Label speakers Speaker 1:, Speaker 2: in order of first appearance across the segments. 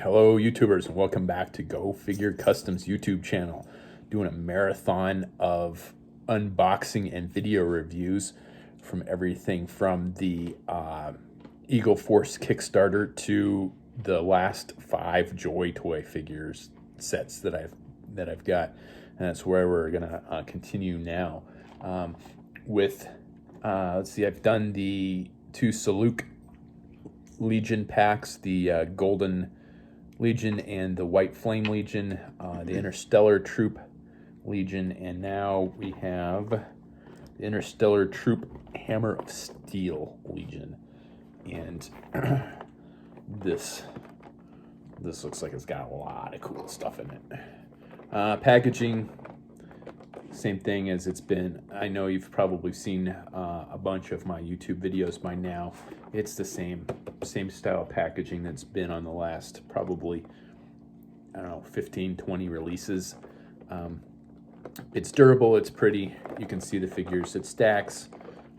Speaker 1: Hello, YouTubers, and welcome back to Go Figure Customs YouTube channel. Doing a marathon of unboxing and video reviews from everything from the Eagle Force Kickstarter to the last 5 Joy Toy figures sets that I've got, and that's where we're gonna continue now with. Let's see, I've done the 2 Saluk Legion packs, the Golden Legion and the White Flame Legion, the Interstellar Troop Legion, and now we have the Interstellar Troop Hammer of Steel Legion. And this looks like it's got a lot of cool stuff in it. Packaging, same thing as it's been. I know you've probably seen a bunch of my YouTube videos by now. It's the same style packaging that's been on the last probably, I don't know, 15, 20 releases. It's durable, it's pretty. You can see the figures, it stacks.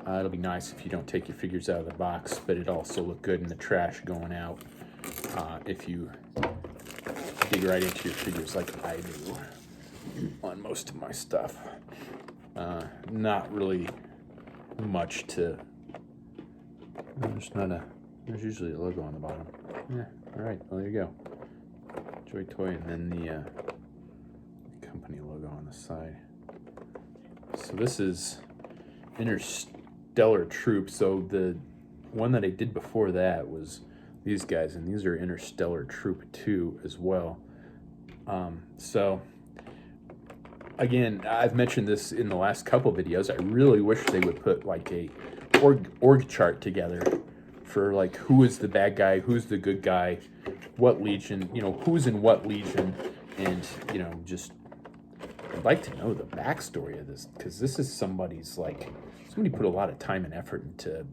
Speaker 1: It'll be nice if you don't take your figures out of the box, but it also look good in the trash going out if you dig right into your figures like I do on most of my stuff. Not really much to. There's usually a logo on the bottom. Yeah, all right, well, there you go. Joy Toy, and then the company logo on the side. So this is Interstellar Troop. So the one that I did before that was these guys, and these are Interstellar Troop 2 as well. So again, I've mentioned this in the last couple videos. I really wish they would put like a org chart together for like who is the bad guy, who's the good guy, what legion, who's in what legion, and just I'd like to know the backstory of this, because this is somebody put a lot of time and effort into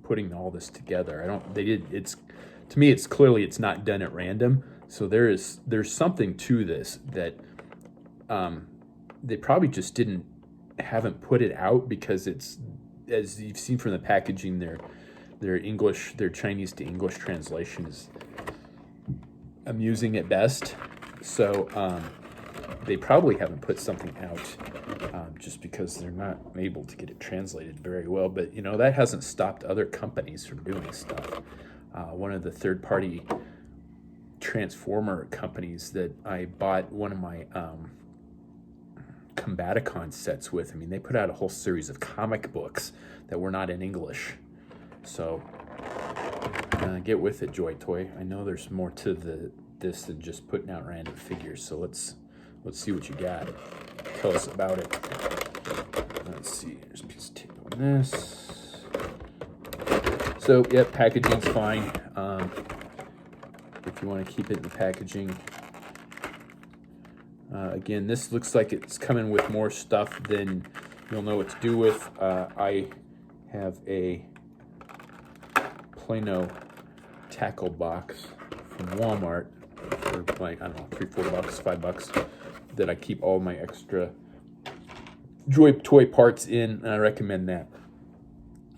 Speaker 1: putting all this together. To me, it's clearly it's not done at random. So there's something to this that they probably just haven't put it out, because it's, as you've seen from the packaging, their Chinese to English translation is amusing at best. So they probably haven't put something out just because they're not able to get it translated very well. But that hasn't stopped other companies from doing stuff. One of the third-party Transformer companies that I bought one of my Combaticon sets with, they put out a whole series of comic books that were not in English. So get with it, Joy Toy. I know there's more to this than just putting out random figures. So let's see what you got. Tell us about it. Let's see. There's a piece of tape on this. So yep, packaging's fine. If you want to keep it in the packaging. Again, this looks like it's coming with more stuff than you'll know what to do with. I have a Plano tackle box from Walmart for like, I don't know, $3, $4, $5, that I keep all my extra Joy Toy parts in, and I recommend that,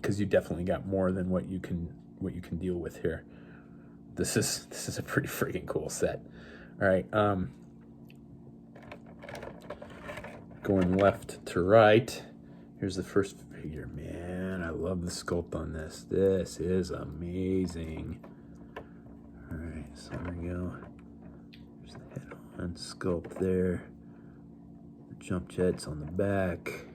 Speaker 1: because you definitely got more than what you can deal with here. This is a pretty freaking cool set. All right, going left to right, here's the first figure. Man, I love the sculpt on this. This is amazing. All right, so there we go. There's the head-on sculpt there. The jump jets on the back.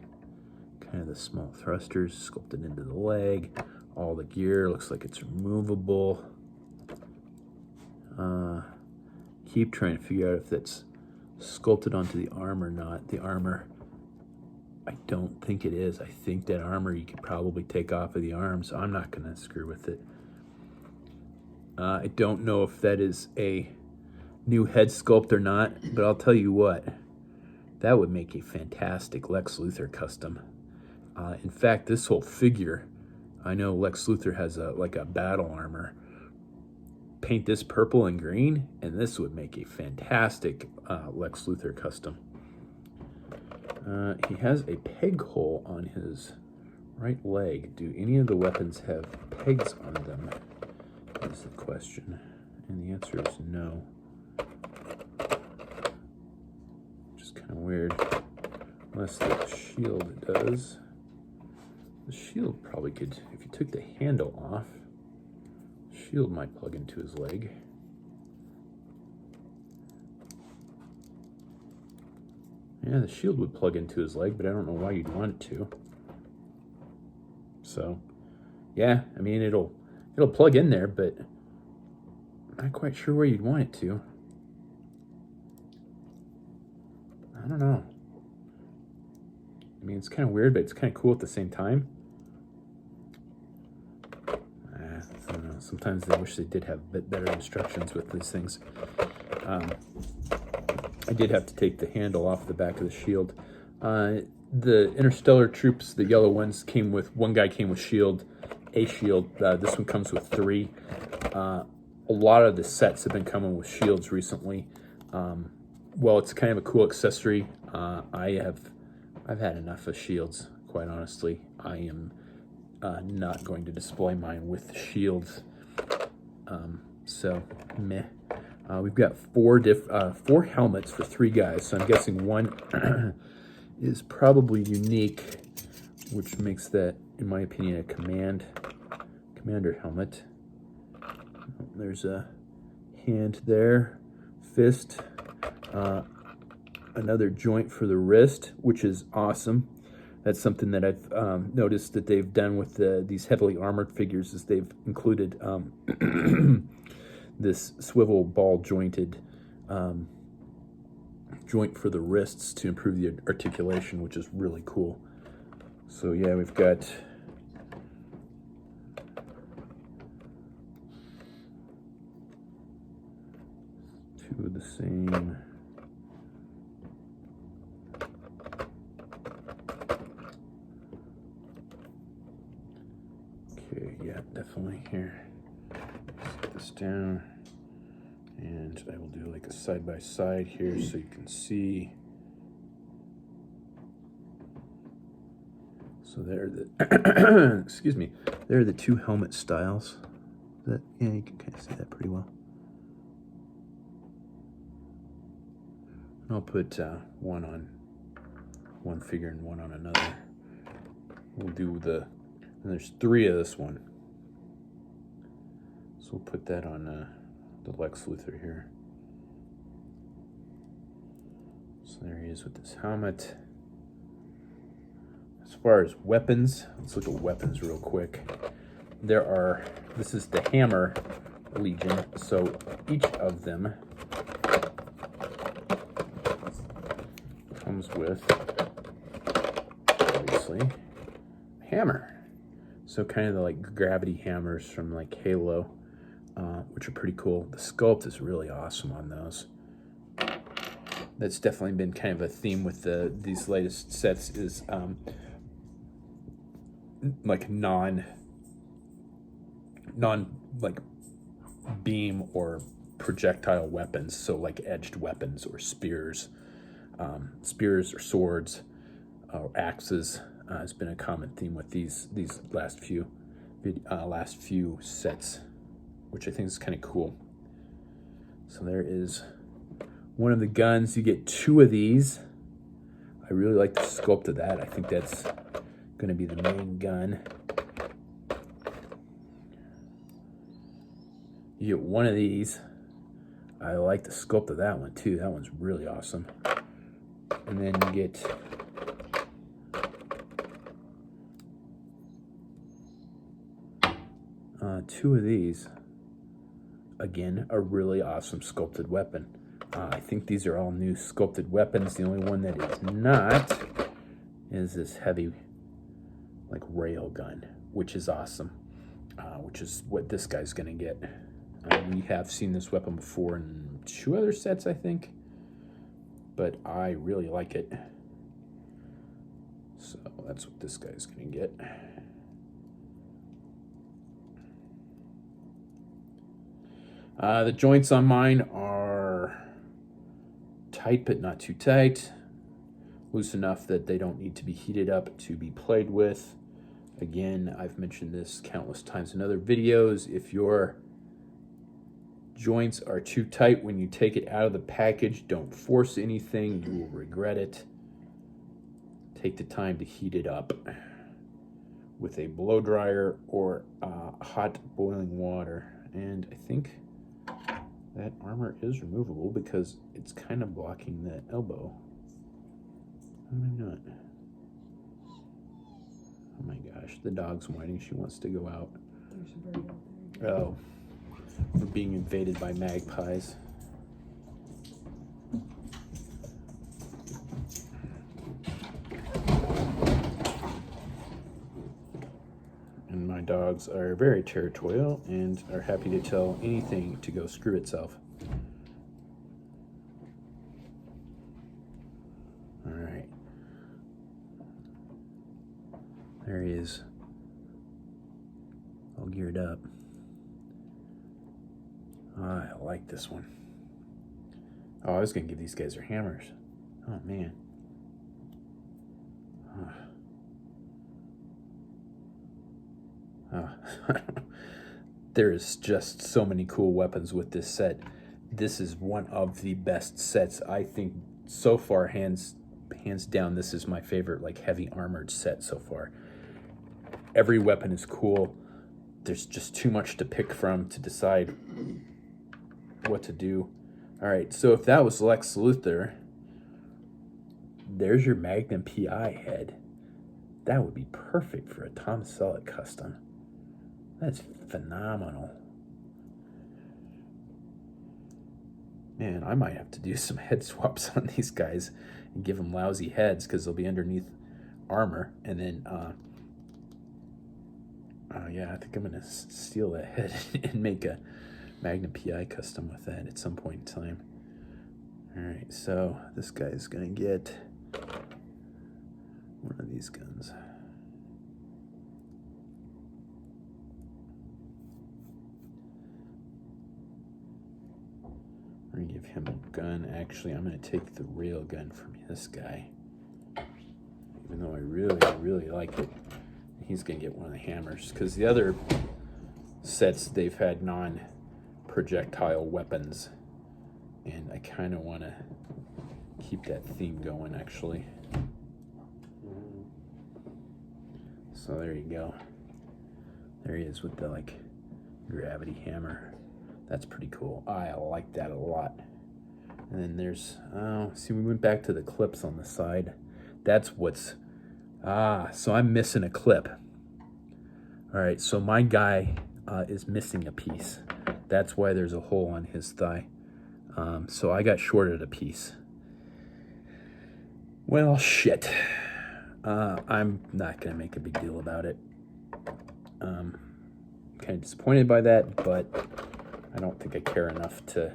Speaker 1: Kind of the small thrusters sculpted into the leg. All the gear looks like it's removable. Keep trying to figure out if that's sculpted onto the arm or not. The armor, I don't think it is. I think that armor you could probably take off of the arm, so I'm not gonna screw with it. I don't know if that is a new head sculpt or not, but I'll tell you what, that would make a fantastic Lex Luthor custom. In fact, this whole figure, I know Lex Luthor has a battle armor. Paint this purple and green, and this would make a fantastic Lex Luthor custom. He has a peg hole on his right leg. Do any of the weapons have pegs on them? Is the question. And the answer is no. Which is kind of weird. Unless the shield does. The shield probably could, if you took the handle off, the shield might plug into his leg. Yeah, the shield would plug into his leg, but I don't know why you'd want it to. So, yeah, I mean, it'll plug in there, but I'm not quite sure where you'd want it to. I don't know. I mean, it's kind of weird, but it's kind of cool at the same time. I don't know. Sometimes I wish they did have a bit better instructions with these things. I did have to take the handle off the back of the shield. The Interstellar troops, the yellow ones, came with, one guy came with a shield. This one comes with 3. A lot of the sets have been coming with shields recently. Well, it's kind of a cool accessory. I've had enough of shields, quite honestly. I am not going to display mine with shields. So, meh. We've got 4 helmets for 3 guys, so I'm guessing one is probably unique, which makes that, in my opinion, a commander helmet. There's a hand there, fist, another joint for the wrist, which is awesome. That's something that I've noticed that they've done with these heavily armored figures, is they've included this swivel ball jointed joint for the wrists to improve the articulation, which is really cool. So yeah, we've got 2 of the same. Okay, yeah, definitely here. Set this down, and I will do like a side-by-side here so you can see. So there are the excuse me, there are the 2 helmet styles. Yeah, you can kind of see that pretty well. And I'll put one on one figure and one on another. We'll do and there's 3 of this one. So we'll put that on the Lex Luthor here. So there he is with this helmet. As far as weapons, let's look at weapons real quick. This is the Hammer Legion, so each of them comes with, obviously, a hammer. So kind of like gravity hammers from like Halo, which are pretty cool. The sculpt is really awesome on those. That's definitely been kind of a theme with these latest sets, is like non like beam or projectile weapons, so like edged weapons or spears or swords or axes has been a common theme with these last few sets, which I think is kind of cool. So there is one of the guns. You get 2 of these. I really like the sculpt of that. I think that's going to be the main gun. You get 1 of these. I like the sculpt of that one too. That one's really awesome. And then you get two of these. Again, a really awesome sculpted weapon. I think these are all new sculpted weapons. The only one that is not is this heavy, like, rail gun, which is awesome, which is what this guy's gonna get. We have seen this weapon before in 2 other sets, I think, but I really like it. So that's what this guy's gonna get. The joints on mine are tight, but not too tight. Loose enough that they don't need to be heated up to be played with. Again, I've mentioned this countless times in other videos. If your joints are too tight when you take it out of the package. Don't force anything, you will regret it. Take the time to heat it up with a blow dryer or hot boiling water. And I think that armor is removable because it's kind of blocking the elbow. Maybe not. Oh my gosh, the dog's whining. She wants to go out.
Speaker 2: There's a bird out there.
Speaker 1: Oh, we're being invaded by magpies. And my dogs are very territorial and are happy to tell anything to go screw itself. All right. There he is, all geared up. I like this one. Oh, I was gonna give these guys their hammers. Oh man. There is just so many cool weapons with this set. This is one of the best sets, I think, so far. Hands down, this is my favorite like heavy armored set so far. Every weapon is cool. There's just too much to pick from to decide what to do. All right, so if that was Lex Luthor, there's your Magnum PI head. That would be perfect for a Tom Selleck custom. That's phenomenal. Man, I might have to do some head swaps on these guys and give them lousy heads because they'll be underneath armor. And then, yeah, I think I'm going to steal that head and make a Magnum PI custom with that at some point in time. All right, so this guy's going to get one of these guns. I'm going to give him a gun. Actually, I'm going to take the rail gun from this guy. Even though I really, really like it. He's going to get one of the hammers. Because the other sets, they've had non-projectile weapons. And I kind of want to keep that theme going, actually. So there you go. There he is with the, like, gravity hammer. That's pretty cool. I like that a lot. And then there's, see, we went back to the clips on the side. That's what's, so I'm missing a clip. All right, so my guy is missing a piece. That's why there's a hole on his thigh. So I got shorted a piece. Well, shit. I'm not gonna make a big deal about it. Kind of disappointed by that, but I don't think I care enough to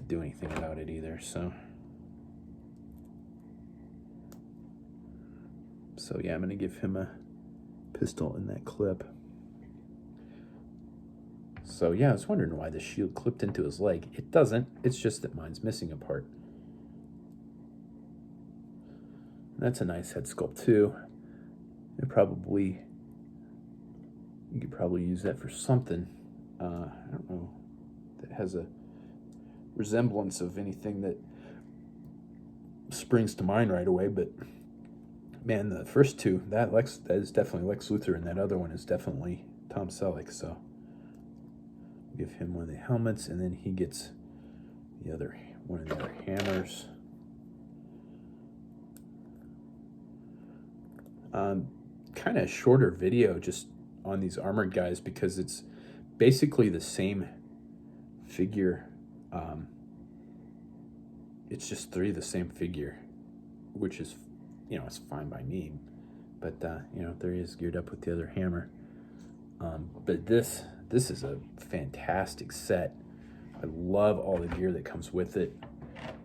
Speaker 1: do anything about it either. So yeah, I'm gonna give him a pistol in that clip. So yeah, I was wondering why the shield clipped into his leg. It doesn't. It's just that mine's missing a part. That's a nice head sculpt too. You could probably use that for something. I don't know, that has a resemblance of anything that springs to mind right away, but man, the first two, that is definitely Lex Luthor, and that other one is definitely Tom Selleck. So give him one of the helmets, and then he gets one of the other hammers. Kind of shorter video just on these armored guys because it's basically the same figure. It's just three of the same figure, which is, it's fine by me. But there he is geared up with the other hammer. But this is a fantastic set. I love all the gear that comes with it.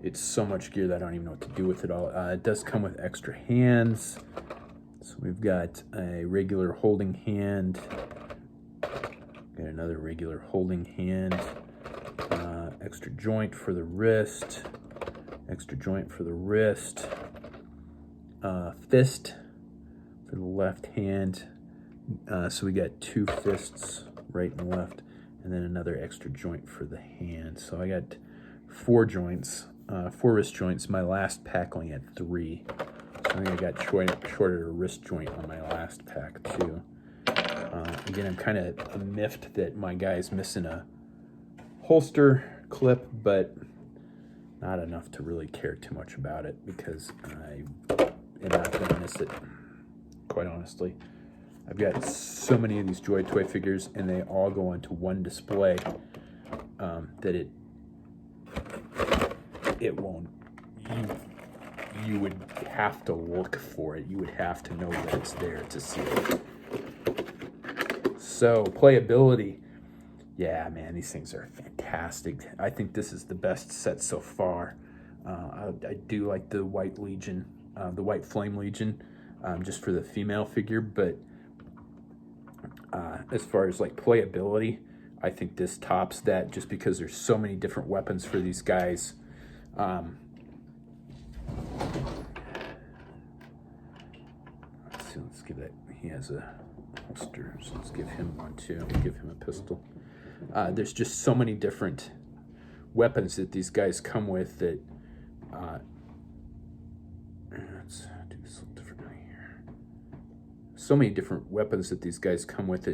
Speaker 1: It's so much gear that I don't even know what to do with it all. It does come with extra hands. So we've got a regular holding hand, got another regular holding hand, extra joint for the wrist, fist for the left hand. So we got two fists, right and left, and then another extra joint for the hand. So I got 4 joints, 4 wrist joints. My last pack only had 3. So I think I got shorter wrist joint on my last pack too. Again, I'm kind of miffed that my guy's missing a holster clip, but not enough to really care too much about it because I am not going to miss it, quite honestly. I've got so many of these Joy Toy figures, and they all go onto one display that it won't. You would have to look for it. You would have to know that it's there to see it. So playability, yeah, man, these things are fantastic. I think this is the best set so far. I do like the White Legion, the White Flame Legion, just for the female figure, but as far as like playability, I think this tops that just because there's so many different weapons for these guys. Let's give that, he has a holster, so let's give him one too. Give him a pistol. There's just so many different weapons that these guys come with that, let's do this a little differently here. So many different weapons that these guys come with.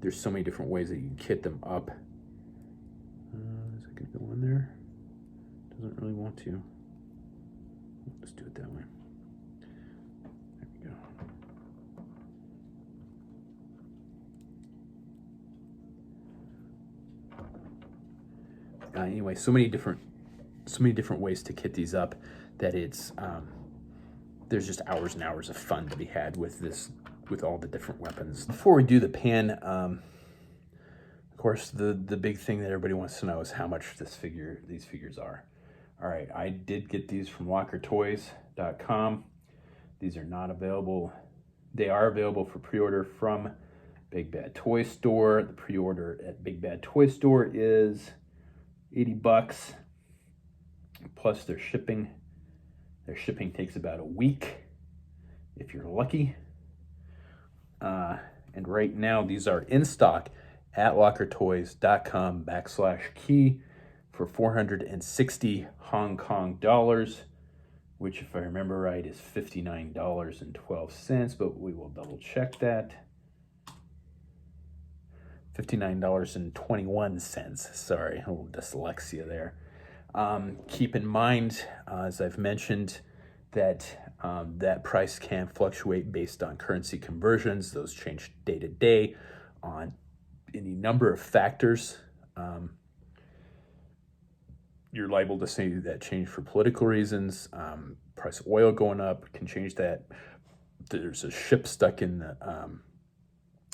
Speaker 1: There's so many different ways that you can kit them up. Is it gonna go in there? Doesn't really want to. Let's do it that way. There we go. Anyway, so many different ways to kit these up that it's there's just hours and hours of fun to be had with this, with all the different weapons. Before we do the pan, of course, the big thing that everybody wants to know is how much these figures are. All right, I did get these from lockertoys.com. These are not available. They are available for pre-order from Big Bad Toy Store. The pre-order at Big Bad Toy Store is $80 plus their shipping. Their shipping takes about a week if you're lucky. And right now these are in stock at lockertoys.com/key for 460 Hong Kong dollars, which if I remember right is $59.12, but we will double check that. $59.21, sorry, a little dyslexia there. Keep in mind, as I've mentioned, that that price can fluctuate based on currency conversions. Those change day to day on any number of factors. You're liable to see that change for political reasons. Price of oil going up can change that. There's a ship stuck in the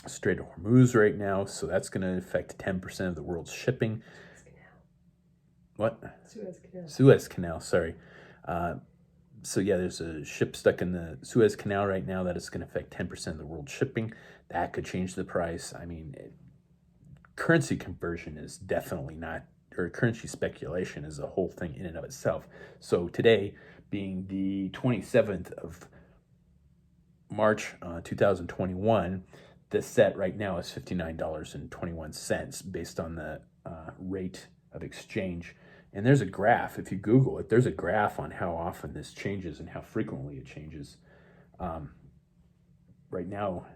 Speaker 1: Strait of Hormuz right now, so that's going to affect 10% of the world's shipping. What? Suez Canal, sorry. So yeah, there's a ship stuck in the Suez Canal right now that is going to affect 10% of the world's shipping. That could change the price. I mean, currency conversion is definitely not, or currency speculation is a whole thing in and of itself. So today, being the 27th of March 2021, the set right now is $59.21 based on the rate of exchange. And there's a graph, if you Google it, there's a graph on how often this changes and how frequently it changes right now.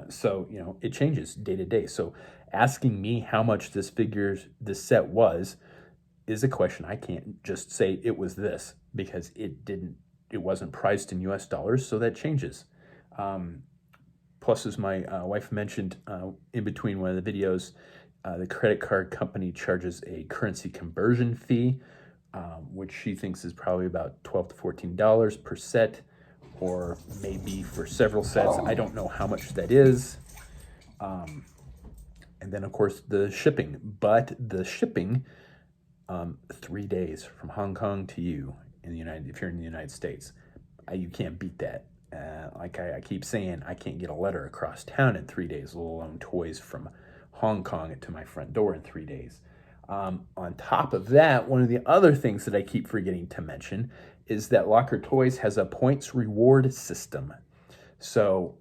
Speaker 1: So, you know, it changes day to day. So asking me how much this set was is a question. I can't just say it was this because it wasn't priced in US dollars, so that changes. Plus, as my wife mentioned in between one of the videos, the credit card company charges a currency conversion fee, which she thinks is probably about $12 to $14 per set, or maybe for several sets. I don't know how much that is. And then, of course, the shipping. But the shipping, 3 days from Hong Kong to you in the if you're in the United States, you can't beat that. Like I keep saying, I can't get a letter across town in 3 days, let alone toys from Hong Kong to my front door in 3 days. On top of that, one of the other things that I keep forgetting to mention is that Locker Toys has a points reward system. So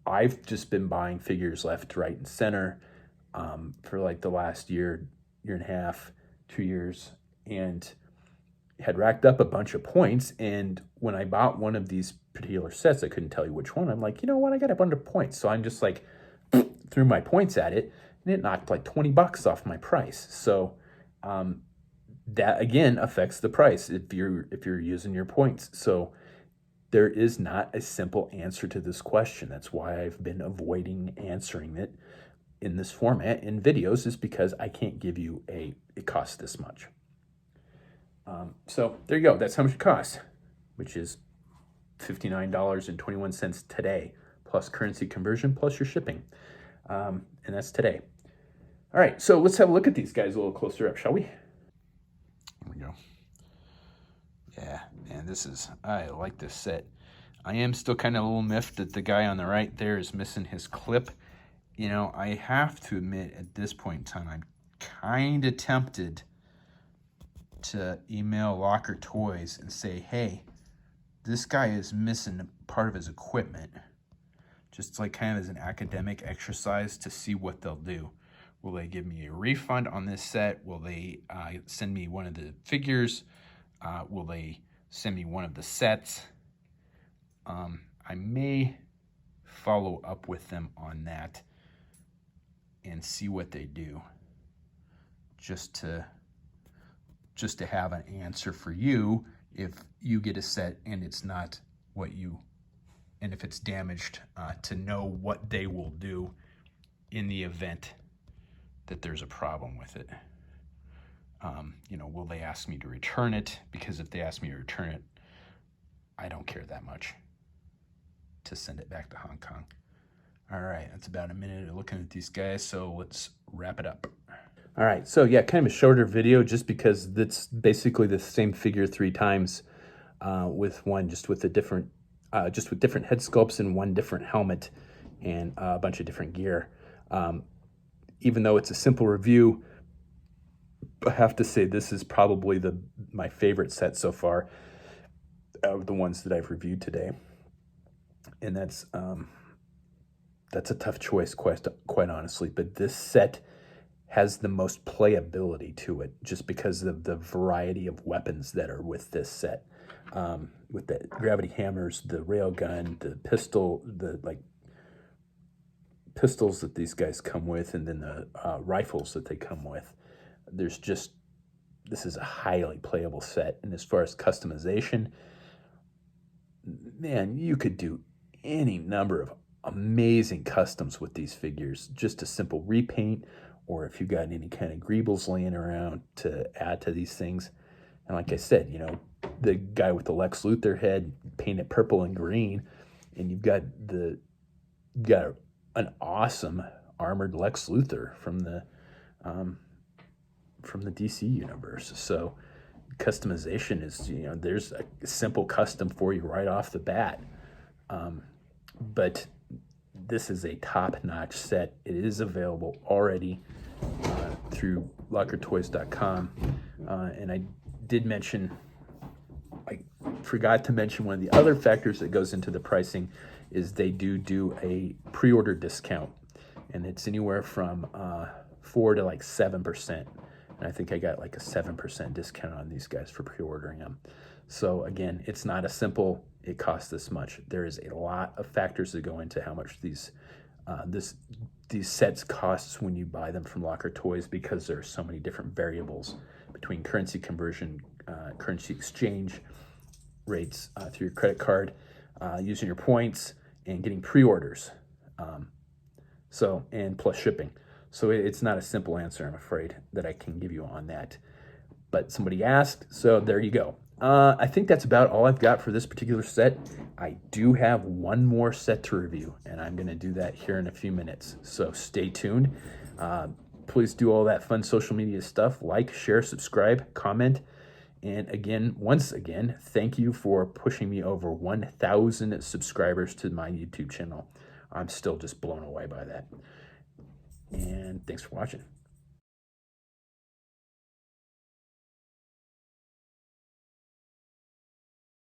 Speaker 1: I've just been buying figures left, right, and center. for like the last year and a half, 2 years, and had racked up a bunch of points. And when I bought one of these particular sets, I couldn't tell you which one. I'm like, you know what? I got a bunch of points. So I'm just like, threw my points at it, and it knocked like $20 off my price. So that again affects the price if you're using your points. So there is not a simple answer to this question. That's why I've been avoiding answering it in this format in videos, is because I can't give you it costs this much. So there you go. That's how much it costs, which is $59.21 today, plus currency conversion, plus your shipping. And that's today. All right, so let's have a look at these guys a little closer up, shall we? Here we go. Yeah, man, I like this set. I am still kind of a little miffed that the guy on the right there is missing his clip. You know, I have to admit at this point in time, I'm kind of tempted to email Locker Toys and say, hey, this guy is missing part of his equipment. Just like kind of as an academic exercise to see what they'll do. Will they give me a refund on this set? Will they send me one of the figures? Will they send me one of the sets? I may follow up with them on that and see what they do, just to have an answer for you if you get a set and it's not what you, and if it's damaged, to know what they will do in the event that there's a problem with it. You know, will they ask me to return it? Because if they ask me to return it, I don't care that much to send it back to Hong Kong. All right, that's about a minute of looking at these guys, so let's wrap it up. All right, so yeah, kind of a shorter video just because it's basically the same figure 3 times with different head sculpts and one different helmet and a bunch of different gear. Even though it's a simple review, I have to say this is probably my favorite set so far out of the ones that I've reviewed today. And that's a tough choice, quite honestly. But this set has the most playability to it, just because of the variety of weapons that are with this set. With the gravity hammers, the railgun, the pistol, the pistols that these guys come with, and then the rifles that they come with. This is a highly playable set. And as far as customization, man, you could do any number of amazing customs with these figures. Just a simple repaint, or if you got any kind of greebles laying around to add to these things. And like I said, you know, the guy with the Lex Luthor head painted purple and green, and you've got an awesome armored Lex Luthor from the DC universe. So customization is, you know, there's a simple custom for you right off the bat. But this is a top-notch set. It is available already through lockertoys.com. And I forgot to mention one of the other factors that goes into the pricing is they do a pre-order discount. And it's anywhere from 4 to like 7%. And I think I got like a 7% discount on these guys for pre-ordering them. So again, it's not a simple, it costs this much. There is a lot of factors that go into how much these sets costs when you buy them from Locker Toys, because there are so many different variables between currency conversion, currency exchange rates through your credit card, using your points, and getting pre-orders. And plus shipping. So it's not a simple answer, I'm afraid, that I can give you on that. But somebody asked, so there you go. I think that's about all I've got for this particular set. I do have one more set to review, and I'm going to do that here in a few minutes. So stay tuned. Please do all that fun social media stuff. Like, share, subscribe, comment. And once again, thank you for pushing me over 1,000 subscribers to my YouTube channel. I'm still just blown away by that. And thanks for watching.